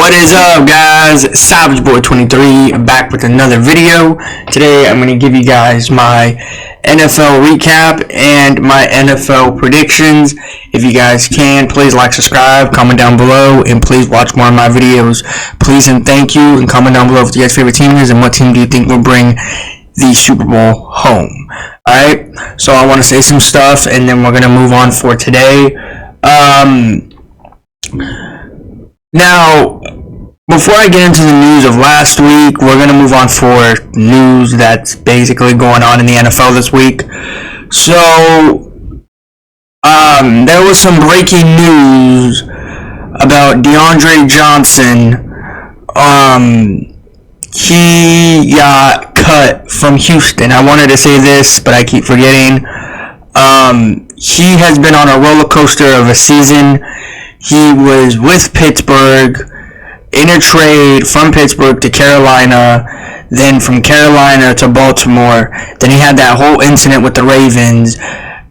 What is up, guys? SavageBoy23 back with another video. Today I'm going to give you guys my NFL recap and my NFL predictions. If you guys can, please like, subscribe, comment down below, and please watch more of my videos. Please and thank you, and comment down below what your guys' favorite team is and what team do you think will bring the Super Bowl home. Alright, so I want to say some stuff and then we're going to move on for today. Now, before I get into the news of last week, we're going to move on for news that's basically going on in the NFL this week. So, there was some breaking news about DeAndre Johnson. He got cut from Houston. I wanted to say this, but I keep forgetting. He has been on a roller coaster of a season. He was with Pittsburgh in a trade from Pittsburgh to Carolina, then from Carolina to Baltimore. Then he had that whole incident with the Ravens,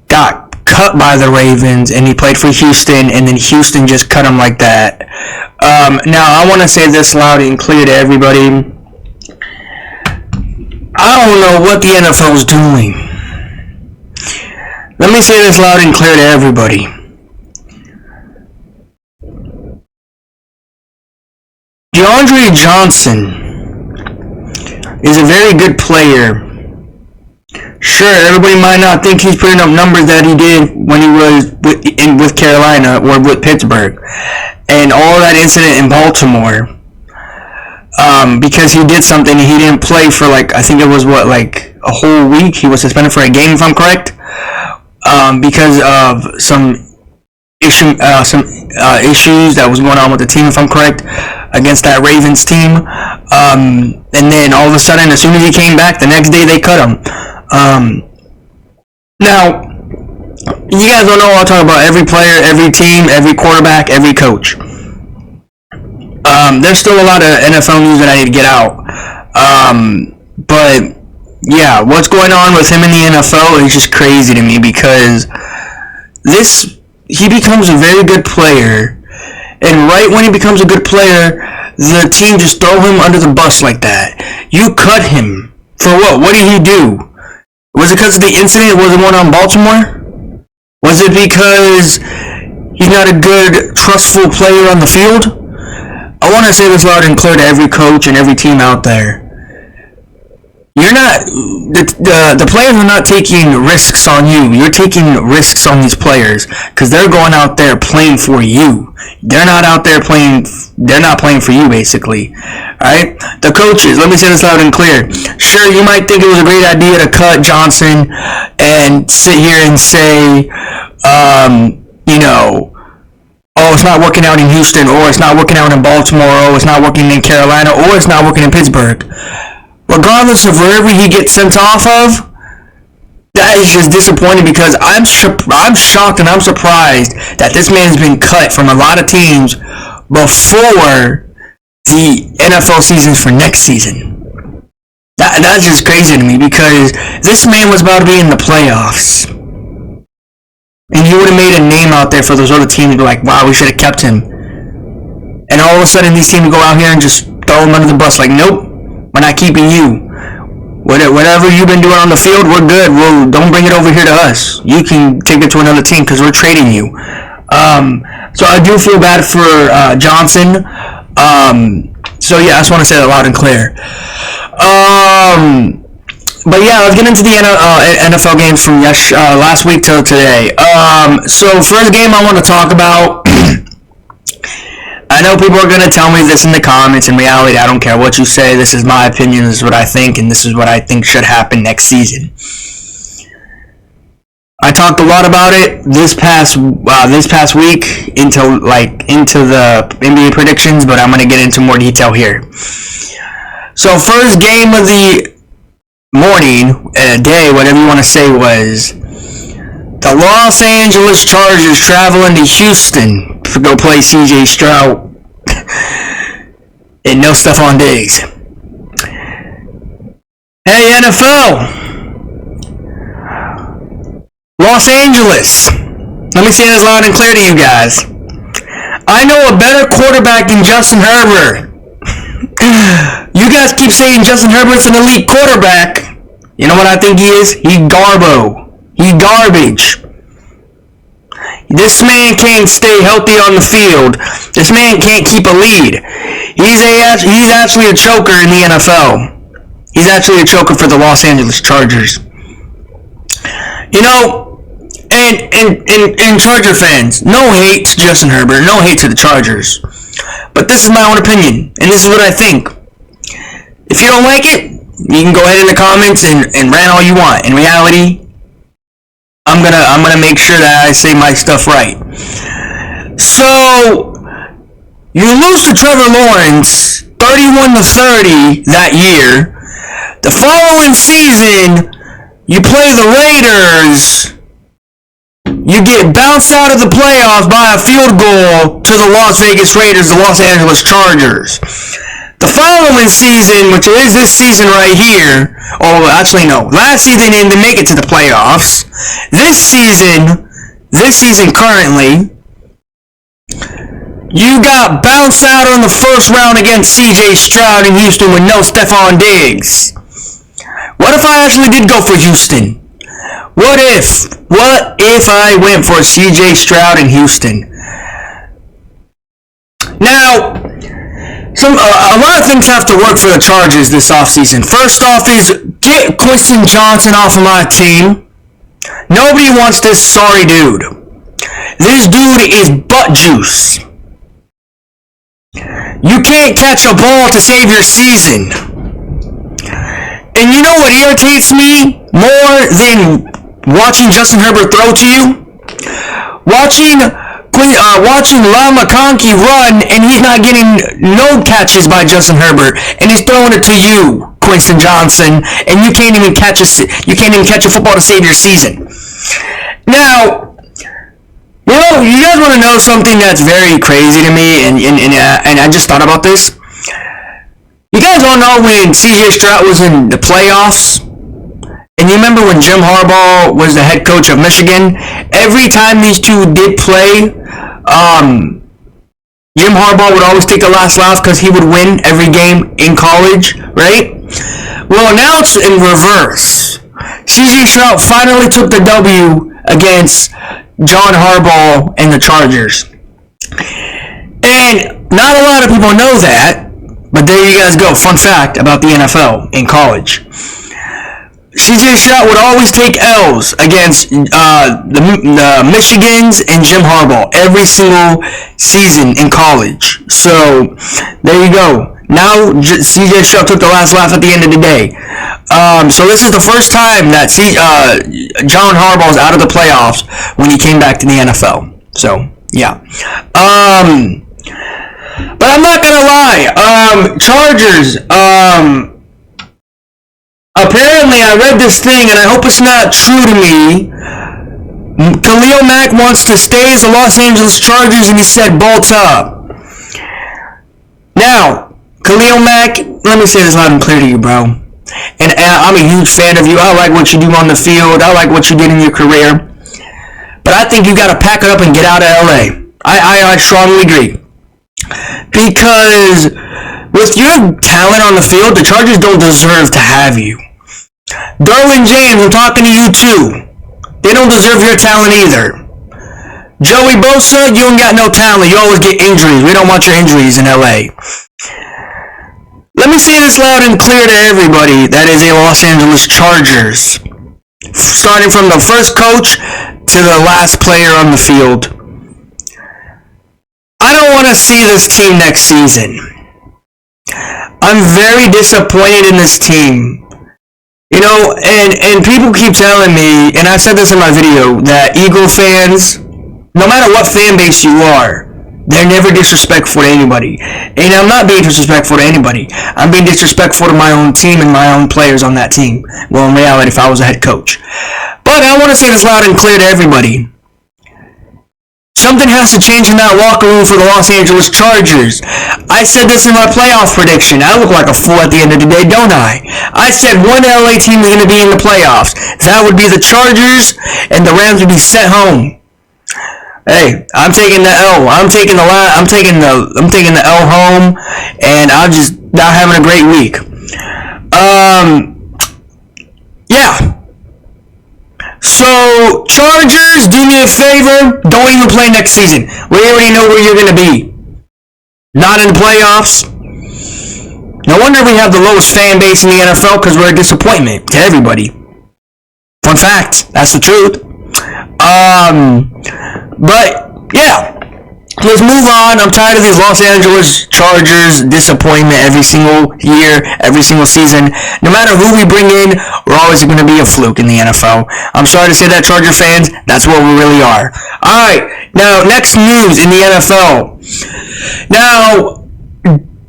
got cut by the Ravens, and he played for Houston, and then Houston just cut him like that. Now, I want to say this loud and clear to everybody. I don't know what the NFL is doing. Let me say this loud and clear to everybody. DeAndre Johnson is a very good player. Sure, everybody might not think he's putting up numbers that he did when he was with Carolina or with Pittsburgh. And all that incident in Baltimore, because he did something, he didn't play for I think it was a whole week. He was suspended for a game, if I'm correct, because of some issues that was going on with the team, if I'm correct, against that Ravens team. And then all of a sudden, as soon as he came back, the next day they cut him. Now, you guys don't know what I'm talking about. Every player, every team, every quarterback, every coach. There's still a lot of NFL news that I need to get out. But yeah, what's going on with him in the NFL is just crazy to me, because he becomes a very good player, and right when he becomes a good player, the team just throw him under the bus like that. You cut him for what? What did he do? Was it because of the incident? Was it one on Baltimore? Was it because he's not a good, trustful player on the field? I want to say this loud and clear to every coach and every team out there. You're not, the players are not taking risks on you. You're taking risks on these players because they're going out there playing for you. They're not out there playing, they're not playing for you, basically. Alright? The coaches, let me say this loud and clear. Sure, you might think it was a great idea to cut Johnson and sit here and say, oh, it's not working out in Houston, or it's not working out in Baltimore, or it's not working in Carolina, or it's not working in Pittsburgh. Regardless of wherever he gets sent off of, that is just disappointing, because I'm shocked and I'm surprised that this man's been cut from a lot of teams before the NFL seasons for next season. That's just crazy to me, because this man was about to be in the playoffs. And he would have made a name out there for those other teams to be like, wow, we should have kept him. And all of a sudden, these teams go out here and just throw him under the bus like, nope, we're not keeping you. Whatever you've been doing on the field, we're good. Don't bring it over here to us. You can take it to another team because we're trading you. So I do feel bad for Johnson. So yeah, I just want to say that loud and clear. But yeah, let's get into the NFL games from last week till today. So first game I want to talk about. I know people are going to tell me this in the comments. In reality, I don't care what you say. This is my opinion. This is what I think, and this is what I think should happen next season. I talked a lot about it this past week into the NBA predictions, but I'm going to get into more detail here. So first game of the morning, day, whatever you want to say, was the Los Angeles Chargers traveling to Houston to go play CJ Stroud and no Stephon Diggs. Hey, NFL! Los Angeles! Let me say this loud and clear to you guys. I know a better quarterback than Justin Herbert. You guys keep saying Justin Herbert's an elite quarterback. You know what I think he is? He garbage. This man can't stay healthy on the field. This man can't keep a lead. He's actually a choker in the NFL. He's actually a choker for the Los Angeles Chargers. You know, and Charger fans, no hate to Justin Herbert, no hate to the Chargers. But this is my own opinion, and this is what I think. If you don't like it, you can go ahead in the comments and rant all you want. In reality, I'm gonna make sure that I say my stuff right. So you lose to Trevor Lawrence 31-30 that year. The following season, you play the Raiders. You get bounced out of the playoffs by a field goal to the Las Vegas Raiders, the Los Angeles Chargers. The following season, which is this season right here, actually no, last season they didn't make it to the playoffs. This season currently, you got bounced out on the first round against CJ Stroud in Houston with no Stephon Diggs. What if I actually did go for Houston? What if I went for CJ Stroud in Houston? Now, a lot of things have to work for the Chargers this offseason. First off is get Quentin Johnson off of my team. Nobody wants this sorry dude. This dude is butt juice. You can't catch a ball to save your season. And you know what irritates me more than watching Justin Herbert throw to you? Watching Lyle McConkey run and he's not getting no catches by Justin Herbert and he's throwing it to you, Quentin Johnson, and you can't even catch a football to save your season. Now, you guys want to know something that's very crazy to me, and I just thought about this. You guys all know when CJ Stroud was in the playoffs, and you remember when Jim Harbaugh was the head coach of Michigan? Every time these two did play, Jim Harbaugh would always take the last laugh because he would win every game in college, right? Well, now it's in reverse. CJ Stroud finally took the W against John Harbaugh and the Chargers. And not a lot of people know that, but there you guys go. Fun fact about the NFL in college. CJ Stroud would always take L's against the Michigans and Jim Harbaugh every single season in college. So, there you go. Now, CJ Stroud took the last laugh at the end of the day. So this is the first time that John Harbaugh is out of the playoffs when he came back to the NFL. So, yeah. But I'm not gonna lie. Chargers, apparently I read this thing and I hope it's not true to me. Khalil Mack wants to stay as the Los Angeles Chargers and he said bolts up. Now, Khalil Mack, let me say this loud and clear to you, bro. And I'm a huge fan of you. I like what you do on the field. I like what you did in your career. But I think you got to pack it up and get out of LA. I strongly agree. Because with your talent on the field, the Chargers don't deserve to have you. Derwin James, I'm talking to you too. They don't deserve your talent either. Joey Bosa, you ain't got no talent. You always get injuries. We don't want your injuries in LA. Let me say this loud and clear to everybody that is a Los Angeles Chargers. Starting from the first coach to the last player on the field. I don't want to see this team next season. I'm very disappointed in this team. You know, and people keep telling me, and I said this in my video, that Eagle fans, no matter what fan base you are, they're never disrespectful to anybody. And I'm not being disrespectful to anybody. I'm being disrespectful to my own team and my own players on that team. Well, in reality, if I was a head coach. But I want to say this loud and clear to everybody. Something has to change in that locker room for the Los Angeles Chargers. I said this in my playoff prediction. I look like a fool at the end of the day, don't I? I said one LA team was going to be in the playoffs. That would be the Chargers, and the Rams would be sent home. Hey, I'm taking the L. I'm taking the L home, and I'm just not having a great week. Yeah. So, Chargers, do me a favor, don't even play next season. We already know where you're going to be. Not in the playoffs. No wonder we have the lowest fan base in the NFL, because we're a disappointment to everybody. Fun fact, that's the truth. But, yeah. Let's move on. I'm tired of these Los Angeles Chargers disappointment every single year, every single season. No matter who we bring in, we're always going to be a fluke in the NFL. I'm sorry to say that, Charger fans. That's what we really are. Alright, now next news in the NFL. Now,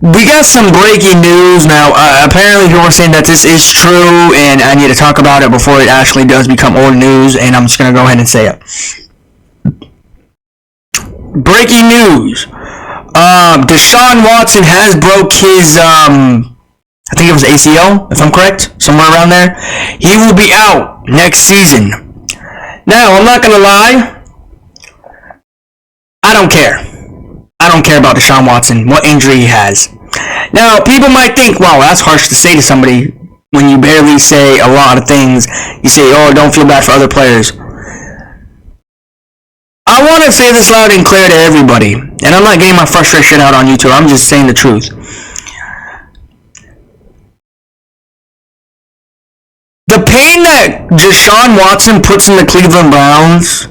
we got some breaking news. Now, apparently people are saying that this is true, and I need to talk about it before it actually does become old news, and I'm just going to go ahead and say it. Breaking news. Deshaun Watson has broke his, I think it was ACL, if I'm correct, somewhere around there. He will be out next season. Now, I'm not going to lie. I don't care. I don't care about Deshaun Watson, what injury he has. Now, people might think, wow, that's harsh to say to somebody when you barely say a lot of things. You say, oh, don't feel bad for other players. I want to say this loud and clear to everybody, and I'm not getting my frustration out on YouTube, I'm just saying the truth. The pain that Deshaun Watson puts in the Cleveland Browns,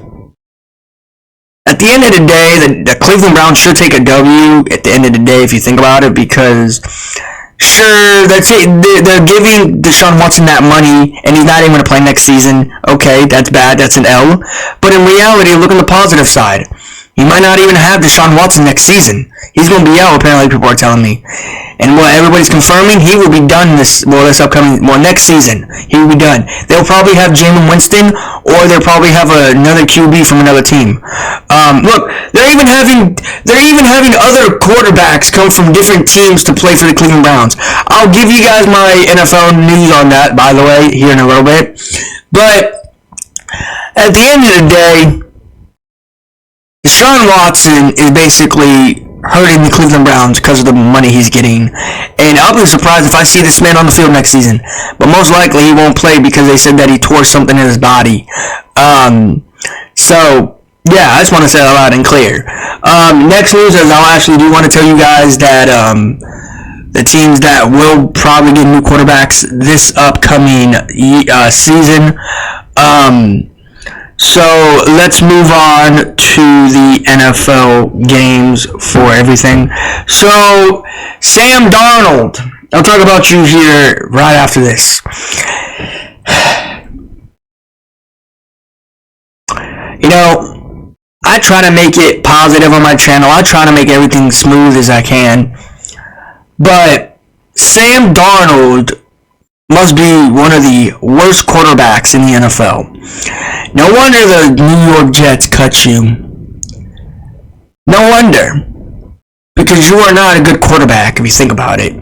at the end of the day, the Cleveland Browns should take a W at the end of the day if you think about it, because sure, they're giving Deshaun Watson that money, and he's not even going to play next season. Okay, that's bad. That's an L. But in reality, look on the positive side. You might not even have Deshaun Watson next season. He's going to be out, apparently, people are telling me. And what everybody's confirming, he will be done next season. He will be done. They'll probably have Jameis Winston, or they'll probably have another QB from another team. Look, they're even having other quarterbacks come from different teams to play for the Cleveland Browns. I'll give you guys my NFL news on that, by the way, here in a little bit. But at the end of the day, Deshaun Watson is basically hurting the Cleveland Browns because of the money he's getting. And I'll be surprised if I see this man on the field next season. But most likely he won't play because they said that he tore something in his body. So, yeah, I just want to say that loud and clear. Next news is I actually do want to tell you guys that the teams that will probably get new quarterbacks this upcoming season. So let's move on to the NFL games for everything. So, Sam Darnold. I'll talk about you here right after this. You know, I try to make it positive on my channel. I try to make everything smooth as I can. But Sam Darnold must be one of the worst quarterbacks in the NFL. No wonder the New York Jets cut you. No wonder. Because you are not a good quarterback if you think about it.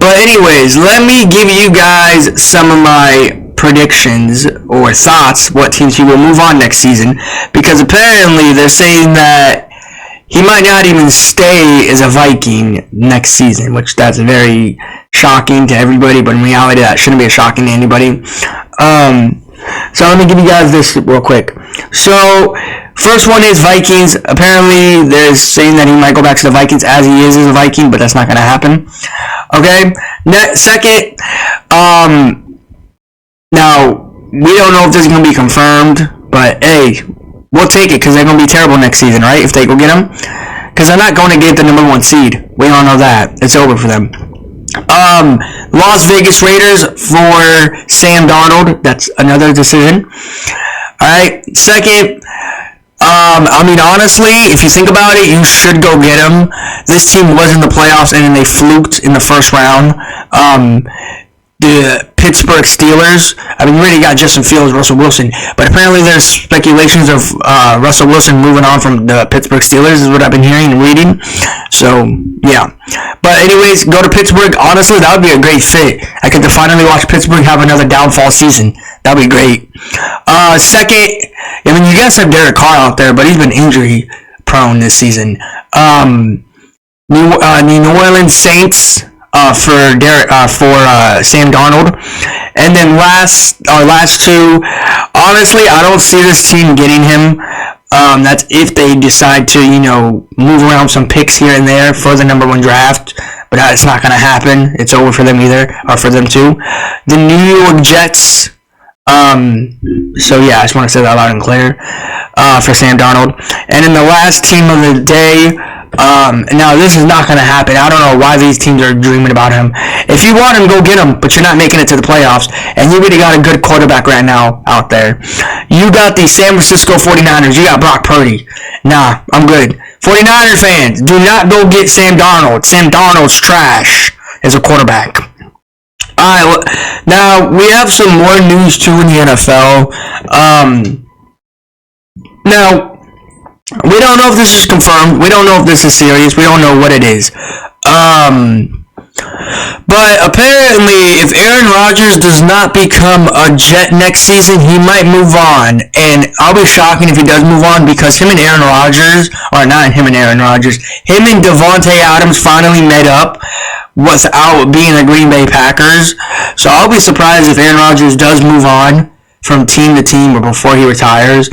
But anyways, let me give you guys some of my predictions or thoughts what teams he will move on next season. Because apparently they're saying that he might not even stay as a Viking next season, which that's very shocking to everybody, but in reality that shouldn't be shocking to anybody. So let me give you guys this real quick. So, first one is Vikings. Apparently, they're saying that he might go back to the Vikings as he is as a Viking, but that's not going to happen. Okay? Second, now, we don't know if this is going to be confirmed, but hey, we'll take it because they're going to be terrible next season, right? If they go get him. Because they're not going to get the number 1 seed. We all know that. It's over for them. Las Vegas Raiders for Sam Darnold. That's another decision. Alright, second, honestly, if you think about it, you should go get him. This team was in the playoffs and then they fluked in the first round. the Pittsburgh Steelers. I mean, you already got Justin Fields, Russell Wilson, but apparently there's speculations of Russell Wilson moving on from the Pittsburgh Steelers, is what I've been hearing and reading. So, yeah. But anyways, go to Pittsburgh. Honestly, that would be a great fit. I could finally watch Pittsburgh have another downfall season. That'd be great. Second, I mean, you guys have Derek Carr out there, but he's been injury prone this season. New Orleans Saints for Sam Darnold, and then last two. Honestly, I don't see this team getting him. That's if they decide to move around some picks here and there for the number 1 draft, but it's not gonna happen. It's over for them either, or for them too. The New York Jets. So yeah, I just want to say that loud and clear for Sam Darnold. And then the last team of the day, now this is not going to happen. I don't know why these teams are dreaming about him. If you want him, go get him, but you're not making it to the playoffs, and you really got a good quarterback right now out there. You got the San Francisco 49ers. You got Brock Purdy. Nah, I'm good. 49ers fans, do not go get Sam Darnold. Sam Darnold's trash as a quarterback. Alright, now we have some more news too in the NFL. Now, we don't know if this is confirmed. We don't know if this is serious. We don't know what it is. But apparently, if Aaron Rodgers does not become a Jet next season, he might move on. And I'll be shocking if he does move on, because him and Davante Adams finally met up without being the Green Bay Packers. So I'll be surprised if Aaron Rodgers does move on from team to team or before he retires.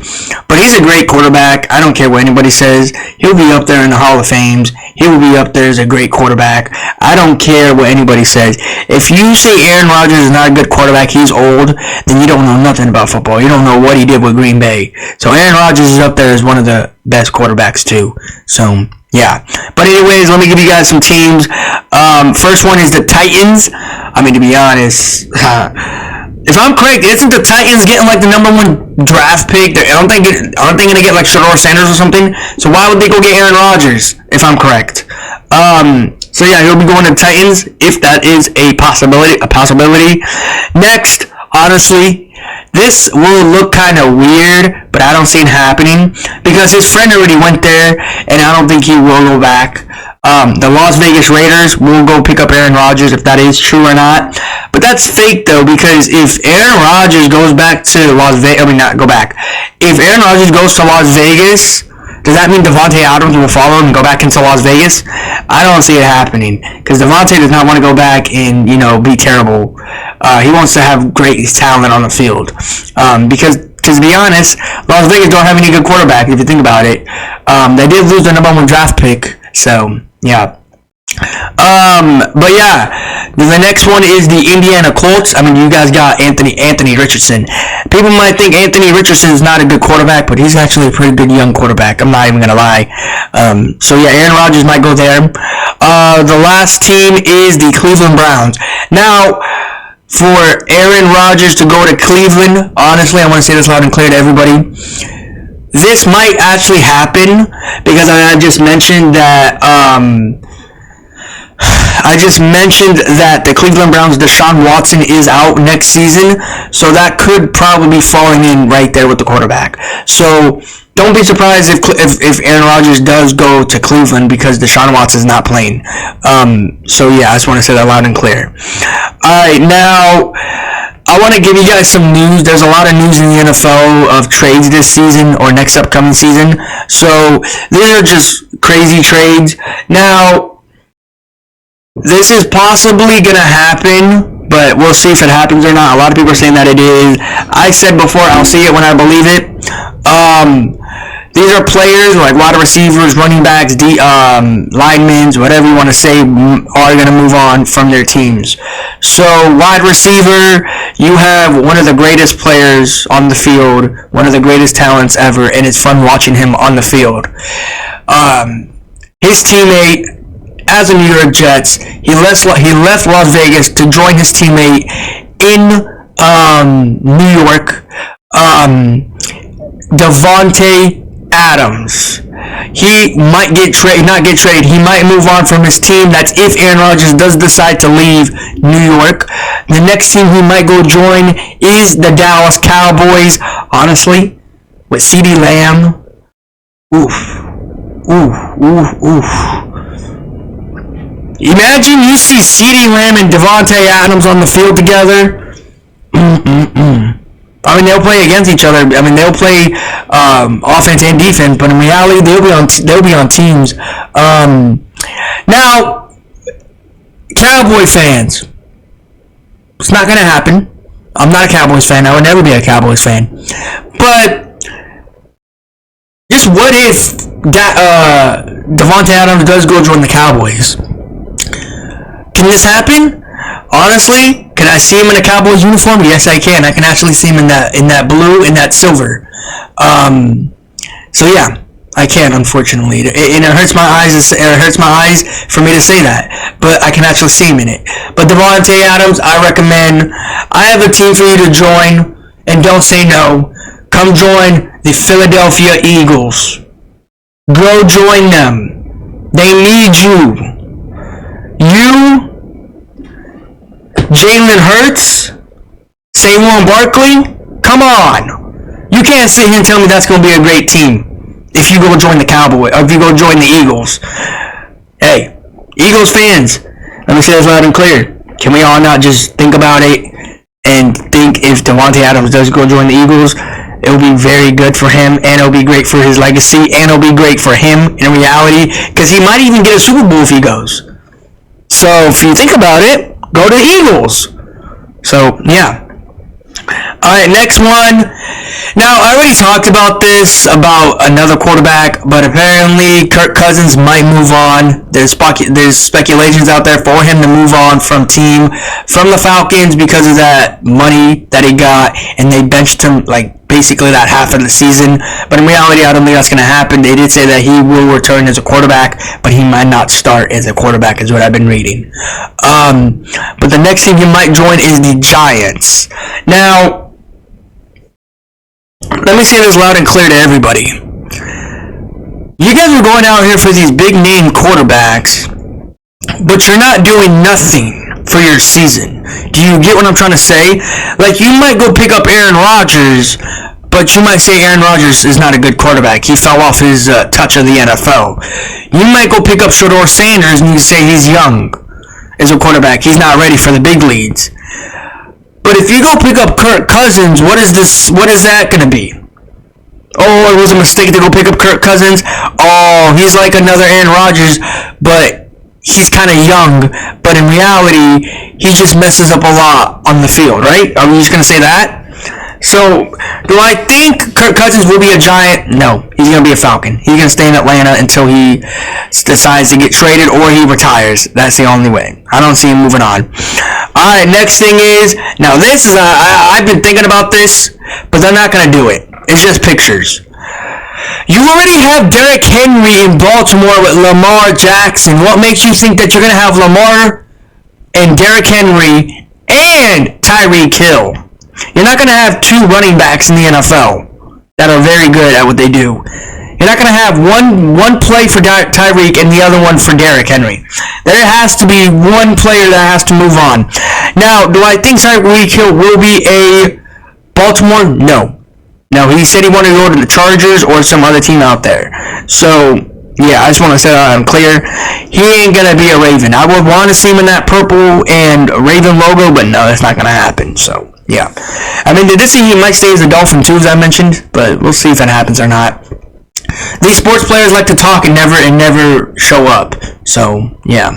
But he's a great quarterback. I don't care what anybody says. He'll be up there in the Hall of Fames. He will be up there as a great quarterback. I don't care what anybody says. If you say Aaron Rodgers is not a good quarterback, he's old, then you don't know nothing about football. You don't know what he did with Green Bay. So Aaron Rodgers is up there as one of the best quarterbacks too. So yeah. But anyways, let me give you guys some teams. First one is the Titans. I mean, to be honest, if I'm correct, isn't the Titans getting like the number 1 draft pick? Aren't they going to get like Shedeur Sanders or something? So why would they go get Aaron Rodgers, if I'm correct? So yeah, he'll be going to the Titans if that is a possibility. Next, honestly, this will look kind of weird, but I don't see it happening because his friend already went there, and I don't think he will go back. The Las Vegas Raiders will go pick up Aaron Rodgers, if that is true or not. But that's fake though, because if Aaron Rodgers goes back to If Aaron Rodgers goes to Las Vegas, does that mean Davante Adams will follow him and go back into Las Vegas? I don't see it happening, because Davante does not want to go back and be terrible. He wants to have great talent on the field. Because to be honest, Las Vegas don't have any good quarterback if you think about it. They did lose their number 1 draft pick, so yeah. But yeah, the next one is the Indiana Colts. I mean, you guys got Anthony Richardson. People might think Anthony Richardson is not a good quarterback, but he's actually a pretty good young quarterback. I'm not even gonna lie. So yeah, Aaron Rodgers might go there. The last team is the Cleveland Browns. Now, for Aaron Rodgers to go to Cleveland, honestly, I want to say this loud and clear to everybody. This might actually happen because I just mentioned that the Cleveland Browns' Deshaun Watson is out next season, so that could probably be falling in right there with the quarterback. So don't be surprised if Aaron Rodgers does go to Cleveland because Deshaun Watson is not playing. So yeah, I just want to say that loud and clear. Alright, now I want to give you guys some news. There's a lot of news in the NFL of trades this season or next upcoming season. So these are just crazy trades. Now, this is possibly going to happen, but we'll see if it happens or not. A lot of people are saying that it is. I said before, I'll see it when I believe it. These are players like wide receivers, running backs, linemen, whatever you want to say, are going to move on from their teams. So, wide receiver, you have one of the greatest players on the field, one of the greatest talents ever, and it's fun watching him on the field. His teammate, as a New York Jets, he left Las Vegas to join his teammate in New York. Devontae Adams. He might not get traded. He might move on from his team. That's if Aaron Rodgers does decide to leave New York. The next team he might go join is the Dallas Cowboys. Honestly, with CeeDee Lamb, oof. Imagine you see CeeDee Lamb and Davante Adams on the field together. I mean, they'll play against each other. I mean, they'll play offense and defense, but in reality, they'll be on teams. Now, Cowboy fans, it's not gonna happen. I'm not a Cowboys fan. I would never be a Cowboys fan. But just what if Davante Adams does go join the Cowboys? Can this happen? Honestly, can I see him in a Cowboys uniform? Yes, I can. I can actually see him in that blue, in that silver. So yeah, I can. Unfortunately, and it hurts my eyes. It hurts my eyes for me to say that, but I can actually see him in it. But Davante Adams, I recommend. I have a team for you to join, and don't say no. Come join the Philadelphia Eagles. Go join them. They need you. Jalen Hurts, Saquon Barkley, come on. You can't sit here and tell me that's going to be a great team if you go join the Cowboys, or if you go join the Eagles. Hey, Eagles fans, let me say this loud and clear. Can we all not just think about it and think if Davante Adams does go join the Eagles, it will be very good for him, and it will be great for his legacy, and it will be great for him in reality, because he might even get a Super Bowl if he goes. So if you think about it, go to the Eagles. So, yeah. Alright, next one. Now, I already talked about this, about another quarterback, but apparently Kirk Cousins might move on. There's speculations out there for him to move on from the Falcons because of that money that he got, and they benched him, like, basically that half of the season. But in reality, I don't think that's going to happen. They did say that he will return as a quarterback, but he might not start as a quarterback, is what I've been reading. But the next team he might join is the Giants. Now, let me say this loud and clear to everybody. You guys are going out here for these big name quarterbacks, but you're not doing nothing for your season. Do you get what I'm trying to say? Like, you might go pick up Aaron Rodgers, but you might say Aaron Rodgers is not a good quarterback. He fell off his touch of the NFL. You might go pick up Shedeur Sanders and you say he's young as a quarterback. He's not ready for the big leagues. But if you go pick up Kirk Cousins, what is that going to be? Oh, it was a mistake to go pick up Kirk Cousins. Oh, he's like another Aaron Rodgers, but he's kind of young. But in reality, he just messes up a lot on the field, right? Are we just going to say that? So, do I think Kirk Cousins will be a Giant? No, he's going to be a Falcon. He's going to stay in Atlanta until he decides to get traded or he retires. That's the only way. I don't see him moving on. Alright, next thing is, now this is, I've been thinking about this, but they're not going to do it. It's just pictures. You already have Derrick Henry in Baltimore with Lamar Jackson. What makes you think that you're going to have Lamar and Derrick Henry and Tyreek Hill? You're not going to have two running backs in the NFL that are very good at what they do. You're not going to have one play for Tyreek and the other one for Derrick Henry. There has to be one player that has to move on. Now, do I think Tyreek Hill will be a Baltimore? No. No, he said he wanted to go to the Chargers or some other team out there. So, yeah, I just want to say that I'm clear. He ain't going to be a Raven. I would want to see him in that purple and Raven logo, but no, that's not going to happen. So, yeah. I mean, they did say he might stay as a Dolphin too, as I mentioned, but we'll see if that happens or not. These sports players like to talk and never show up. So, yeah.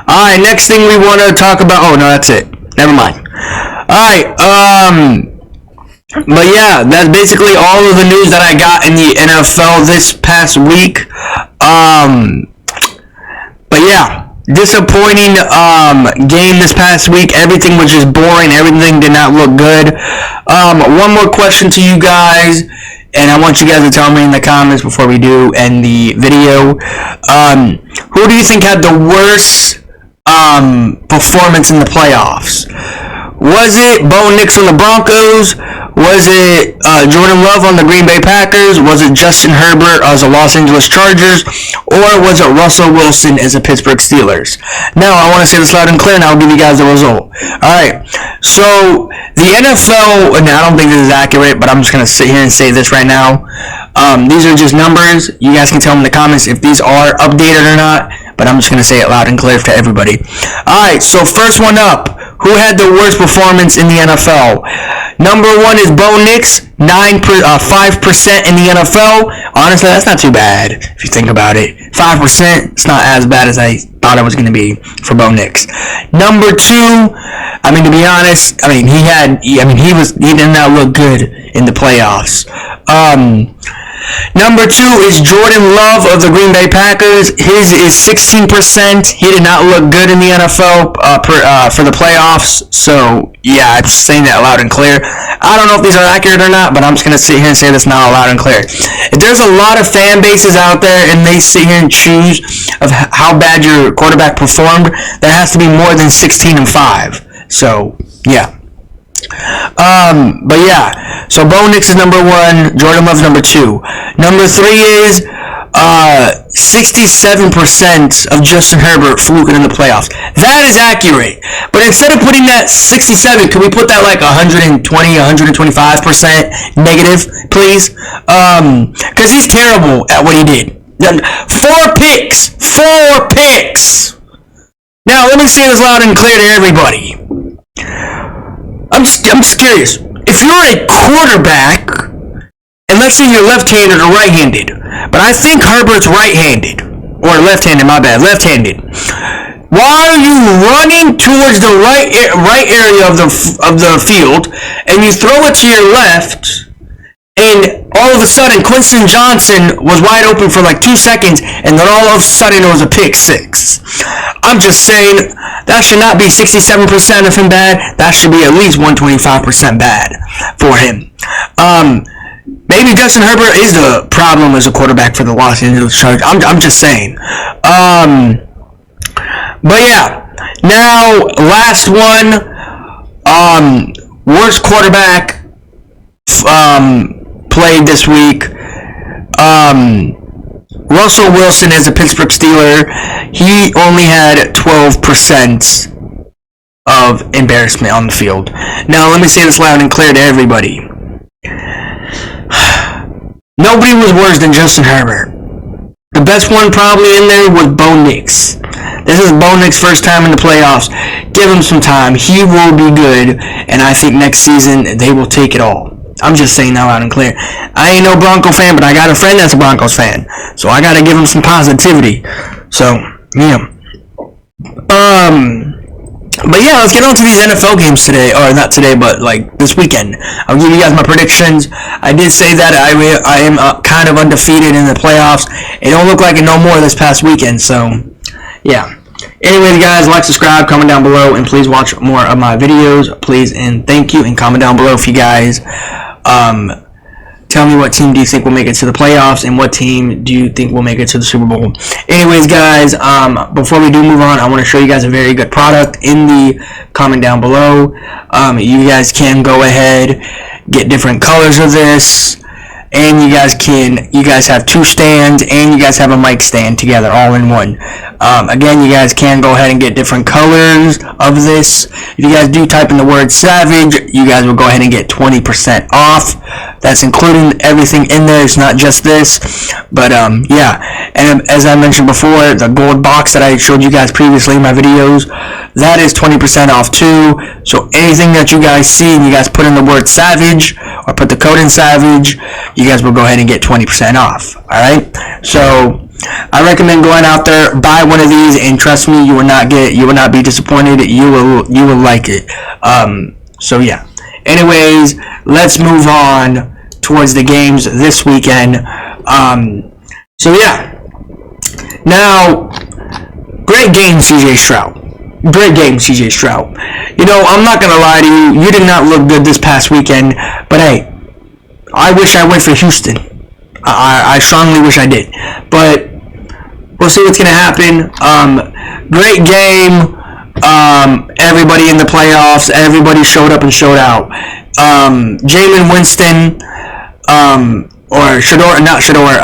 Alright, next thing we want to talk about... Oh, no, that's it. Never mind. Alright, but yeah, that's basically all of the news that I got in the NFL this past week. But yeah, disappointing game this past week. Everything was just boring. Everything did not look good. One more question to you guys, and I want you guys to tell me in the comments before we do end the video. Who do you think had the worst performance in the playoffs? Was it Bo Nix on the Broncos? Was it Jordan Love on the Green Bay Packers? Was it Justin Herbert as the Los Angeles Chargers? Or was it Russell Wilson as the Pittsburgh Steelers? Now, I want to say this loud and clear, and I'll give you guys the result. Alright, so the NFL, and I don't think this is accurate, but I'm just going to sit here and say this right now. These are just numbers. You guys can tell me in the comments if these are updated or not, but I'm just going to say it loud and clear to everybody. Alright, so first one up. Who had the worst performance in the NFL? Number 1 is Bo Nix, 5% in the NFL. Honestly, that's not too bad if you think about it. 5%, it's not as bad as I thought it was going to be for Bo Nix. Number 2, to be honest, he did not look good in the playoffs. Number 2 is Jordan Love of the Green Bay Packers. His is 16%. He did not look good in the NFL for the playoffs. So, yeah, I'm just saying that loud and clear. I don't know if these are accurate or not, but I'm just going to sit here and say this now loud and clear. If there's a lot of fan bases out there and they sit here and choose of how bad your quarterback performed, there has to be more than 16 and 5. So, yeah. But yeah, so Bo Nix is number 1, Jordan Love's number 2. Number 3 is 67% of Justin Herbert fluking in the playoffs. That is accurate. But instead of putting that 67, can we put that like 120, 125% negative, please? Because he's terrible at what he did. 4 picks! 4 picks! Now, let me say this loud and clear to everybody. I'm just curious. If you're a quarterback, and let's say you're left-handed or right-handed, but I think Herbert's right-handed, or left-handed, my bad, left-handed. Why are you running towards the right area of the field, and you throw it to your left, and all of a sudden Quinton Johnson was wide open for like 2 seconds, and then all of a sudden it was a pick 6. I'm just saying that should not be 67% of him bad. That should be at least 125% bad for him. Maybe Justin Herbert is the problem as a quarterback for the Los Angeles Chargers. I'm just saying. But yeah. Now, last one. Worst quarterback played this week. Russell Wilson as a Pittsburgh Steeler, he only had 12% of embarrassment on the field. Now, let me say this loud and clear to everybody. Nobody was worse than Justin Herbert. The best one probably in there was Bo Nix. This is Bo Nix's first time in the playoffs. Give him some time. He will be good, and I think next season they will take it all. I'm just saying that loud and clear. I ain't no Bronco fan, but I got a friend that's a Broncos fan. So I got to give him some positivity. So, yeah. But yeah, let's get on to these NFL games today. Or not today, but like this weekend. I'll give you guys my predictions. I did say that I am kind of undefeated in the playoffs. It don't look like it no more this past weekend. So, yeah. Anyways, guys, like, subscribe, comment down below, and please watch more of my videos. Please and thank you, and comment down below if you guys tell me what team do you think will make it to the playoffs, and what team do you think will make it to the Super Bowl. Anyways, guys, before we do move on, I want to show you guys a very good product in the comment down below. You guys can go ahead, get different colors of this. And you guys have 2 stands, and you guys have a mic stand together, all in one. Again, you guys can go ahead and get different colors of this. If you guys do type in the word Savage, you guys will go ahead and get 20% off. That's including everything in there. It's not just this. But, yeah. And as I mentioned before, the gold box that I showed you guys previously in my videos, that is 20% off too. So anything that you guys see and you guys put in the word Savage, or put the code in Savage, you guys will go ahead and get 20% off. Alright? So I recommend going out there, buy one of these, and trust me, you will not be disappointed. You will like it. So yeah. Anyways, let's move on towards the games this weekend. So yeah. Now, great game, CJ Stroud. Great game, CJ Stroud. You know, I'm not going to lie to you. You did not look good this past weekend. But hey, I wish I went for Houston. I strongly wish I did. But we'll see what's going to happen. Great game. everybody in the playoffs. Everybody showed up and showed out. Jameis Winston, or Shador, not Shador,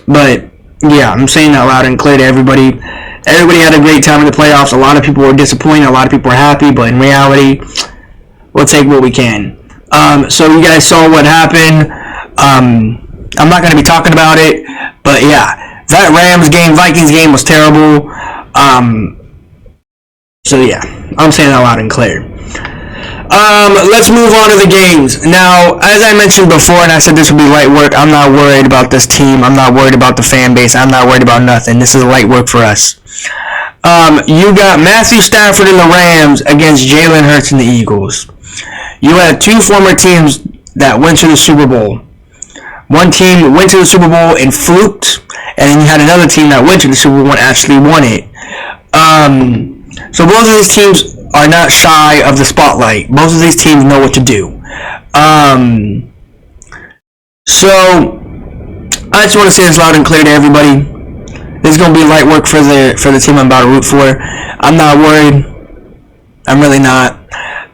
but yeah, I'm saying that loud and clear to everybody. Everybody had a great time in the playoffs. A lot of people were disappointed. A lot of people were happy, but in reality, we'll take what we can. So you guys saw what happened. I'm not going to be talking about it, but yeah, that Rams game, Vikings game was terrible. So yeah, I'm saying that loud and clear. Let's move on to the games. Now, as I mentioned before, and I said this would be light work, I'm not worried about this team. I'm not worried about the fan base. I'm not worried about nothing. This is light work for us. You got Matthew Stafford and the Rams against Jalen Hurts and the Eagles. You had two former teams that went to the Super Bowl. One team went to the Super Bowl and fluked, and then you had another team that went to the Super Bowl and actually won it. So both of these teams are not shy of the spotlight. Both of these teams know what to do. So I just want to say this loud and clear to everybody. This is going to be light work for the team I'm about to root for. I'm not worried. I'm really not.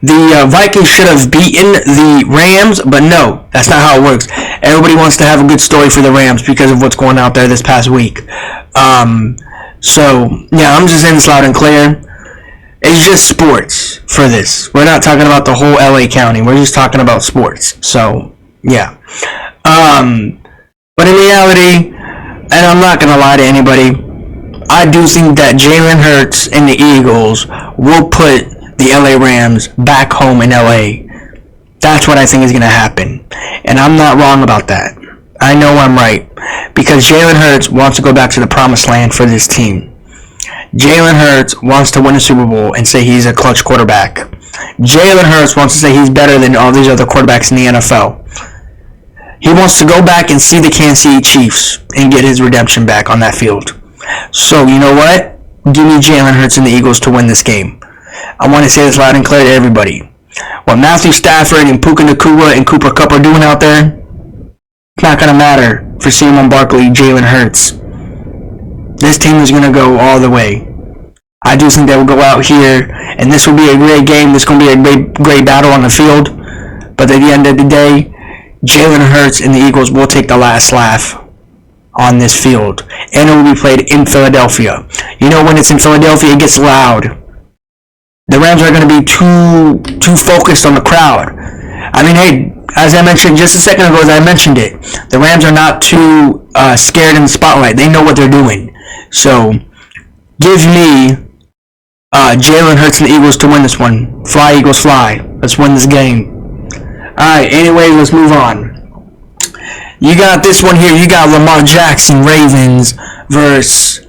The Vikings should have beaten the Rams, but no, that's not how it works. Everybody wants to have a good story for the Rams because of what's going out there this past week. So yeah, I'm just saying this loud and clear. It's just sports for this. We're not talking about the whole LA County. We're just talking about sports. So, yeah. But in reality, and I'm not going to lie to anybody, I do think that Jalen Hurts and the Eagles will put the LA Rams back home in LA. That's what I think is going to happen. And I'm not wrong about that. I know I'm right. Because Jalen Hurts wants to go back to the promised land for this team. Jalen Hurts wants to win a Super Bowl and say he's a clutch quarterback. Jalen Hurts wants to say he's better than all these other quarterbacks in the NFL. He wants to go back and see the Kansas City Chiefs and get his redemption back on that field. So, you know what? Give me Jalen Hurts and the Eagles to win this game. I want to say this loud and clear to everybody. What Matthew Stafford and Puka Nacua and Cooper Kupp are doing out there, it's not going to matter for Saquon Barkley, Jalen Hurts. This team is going to go all the way. I do think they will go out here, and this will be a great game. This is going to be a great battle on the field. But at the end of the day, Jalen Hurts and the Eagles will take the last laugh on this field. And it will be played in Philadelphia. You know, when it's in Philadelphia, it gets loud. The Rams are going to be too focused on the crowd. I mean, hey, as I mentioned just a second ago, as I mentioned it, the Rams are not too scared in the spotlight. They know what they're doing. So, give me Jalen Hurts and the Eagles to win this one. Fly, Eagles, fly. Let's win this game. Alright, anyway, let's move on. You got this one here. You got Lamar Jackson, Ravens, versus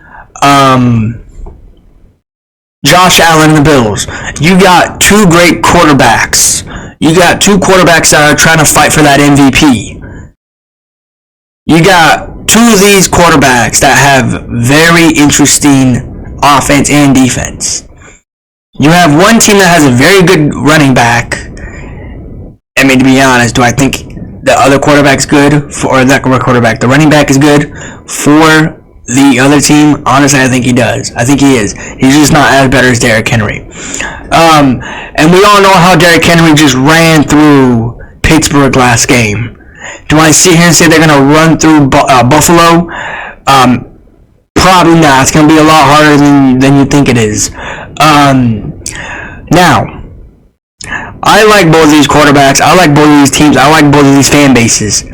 Josh Allen and the Bills. You got two great quarterbacks. You got two quarterbacks that are trying to fight for that MVP. You got two of these quarterbacks that have very interesting offense and defense. You have one team that has a very good running back. I mean, to be honest, do I think the other quarterback's good? Or that quarterback, the running back is good for the other team? Honestly, I think he does. I think he is. He's just not as better as Derrick Henry. And we all know how Derrick Henry just ran through Pittsburgh last game. Do I sit here and say they're going to run through Buffalo? Probably not. It's going to be a lot harder than you think it is. Now, I like both of these quarterbacks. I like both of these teams. I like both of these fan bases.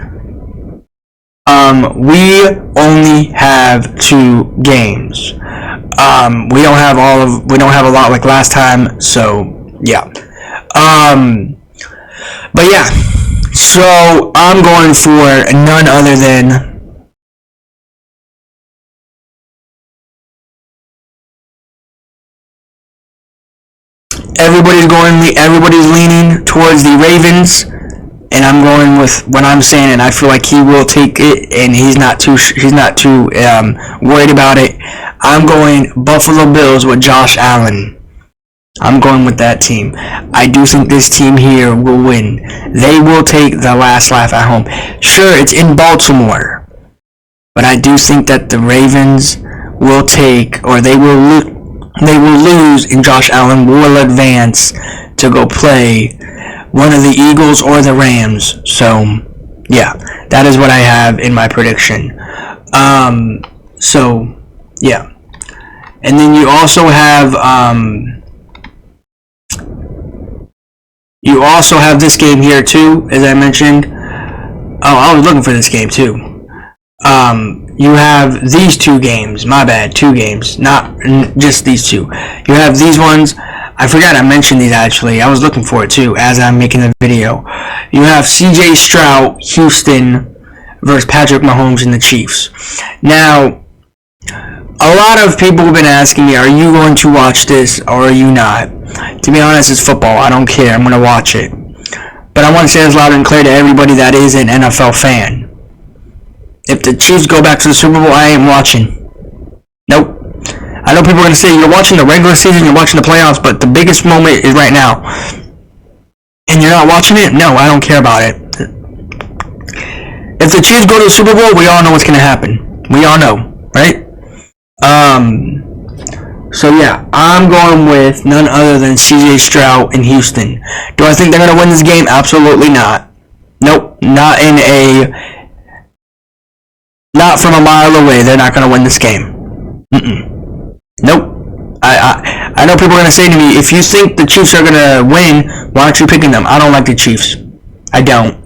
We only have 2 games. We don't have a lot like last time, so yeah. But yeah, so I'm going for none other than everybody's leaning towards the Ravens, and I'm going with what I'm saying, and I feel like he will take it, and he's not too worried about it. I'm going Buffalo Bills with Josh Allen. I'm going with that team. I do think this team here will win. They will take the last laugh at home. Sure, it's in Baltimore, but I do think that the Ravens will take, or they will they will lose and Josh Allen will advance to go play one of the Eagles or the Rams. So, yeah, that is what I have in my prediction. So, yeah. And then you also have this game here too, as I mentioned. Oh, I was looking for this game too. You have these two games. My bad, two games, not just these two. You have these ones. I forgot I mentioned these actually. I was looking for it too as I'm making the video. You have C.J. Stroud, Houston versus Patrick Mahomes and the Chiefs. Now, a lot of people have been asking me, are you going to watch this or are you not? To be honest, it's football. I don't care. I'm going to watch it. But I want to say this loud and clear to everybody that is an NFL fan. If the Chiefs go back to the Super Bowl, I ain't watching. Nope. I know people are going to say, you're watching the regular season, you're watching the playoffs, but the biggest moment is right now. And you're not watching it? No, I don't care about it. If the Chiefs go to the Super Bowl, we all know what's going to happen. We all know, right? So yeah, I'm going with none other than C.J. Stroud in Houston. Do I think they're going to win this game? Absolutely not. Nope, not from a mile away. They're not going to win this game. Nope. I know people are going to say to me, if you think the Chiefs are going to win, why aren't you picking them? I don't like the Chiefs. I don't.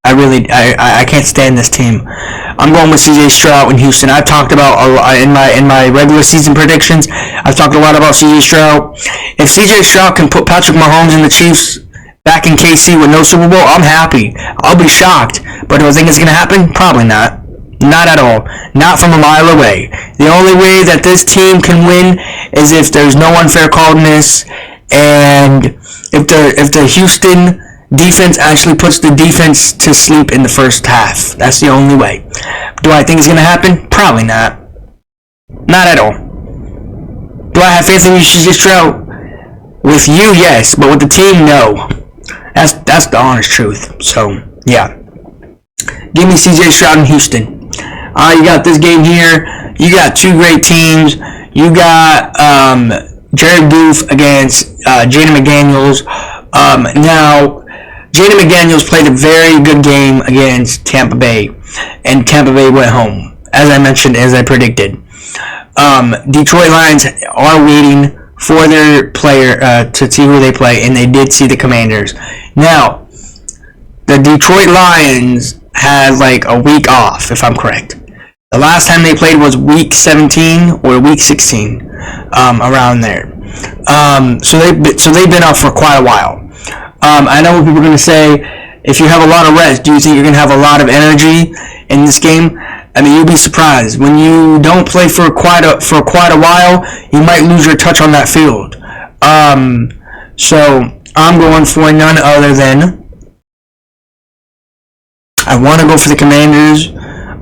I can't stand this team. I'm going with C.J. Stroud in Houston. I've talked about in my regular season predictions. I've talked a lot about C.J. Stroud. If C.J. Stroud can put Patrick Mahomes and the Chiefs back in KC with no Super Bowl, I'm happy. I'll be shocked. But do I think it's going to happen? Probably not. Not at all. Not from a mile away. The only way that this team can win is if there's no unfair calledness and if the Houston defense actually puts the defense to sleep in the first half. That's the only way. Do I think it's going to happen? Probably not. Not at all. Do I have faith in you, C.J. Stroud? With you, yes, but with the team, no. That's the honest truth. So, yeah. Give me C.J. Stroud in Houston. You got this game here. You got two great teams. You got Jared Goff against Jaden McDaniels. Now, Jaden McDaniels played a very good game against Tampa Bay, and Tampa Bay went home, as I mentioned, as I predicted. Detroit Lions are waiting for their player to see who they play, and they did see the Commanders. Now, the Detroit Lions had like a week off, if I'm correct. The last time they played was week 17 or week 16, around there. So they've been off for quite a while. I know what people are going to say, if you have a lot of rest, do you think you're going to have a lot of energy in this game? I mean, you'll be surprised. When you don't play for quite a while, you might lose your touch on that field. So I'm going for none other than, I want to go for the Commanders,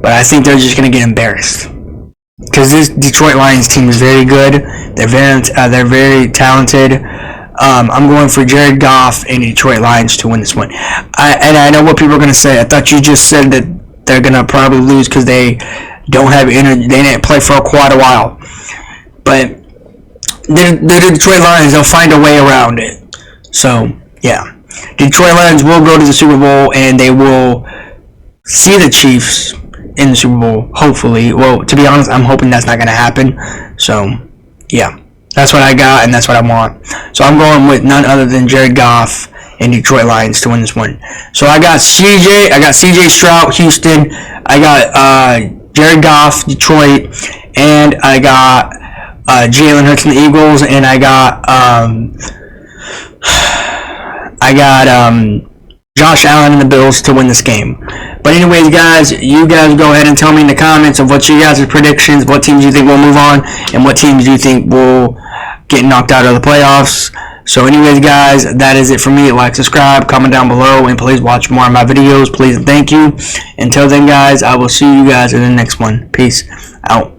but I think they're just going to get embarrassed. Because this Detroit Lions team is very good. They're very talented. I'm going for Jared Goff and Detroit Lions to win this one. I know what people are going to say. I thought you just said that they're going to probably lose because they don't have energy. They didn't play for quite a while. But the Detroit Lions, they'll find a way around it. So, yeah. Detroit Lions will go to the Super Bowl and they will see the Chiefs in the Super Bowl, hopefully. Well, to be honest, I'm hoping that's not going to happen. So, yeah. That's what I got, and that's what I want. So I'm going with none other than Jared Goff and Detroit Lions to win this one. So I got C.J. Stroud, Houston. I got Jared Goff, Detroit, and I got Jalen Hurts and the Eagles, and I got Josh Allen and the Bills to win this game. But anyways, guys, you guys go ahead and tell me in the comments of what you guys' predictions, what teams you think will move on, and what teams you think will get knocked out of the playoffs. So anyways, guys, that is it for me. Like, subscribe, comment down below, and please watch more of my videos. Please and thank you. Until then, guys, I will see you guys in the next one. Peace out.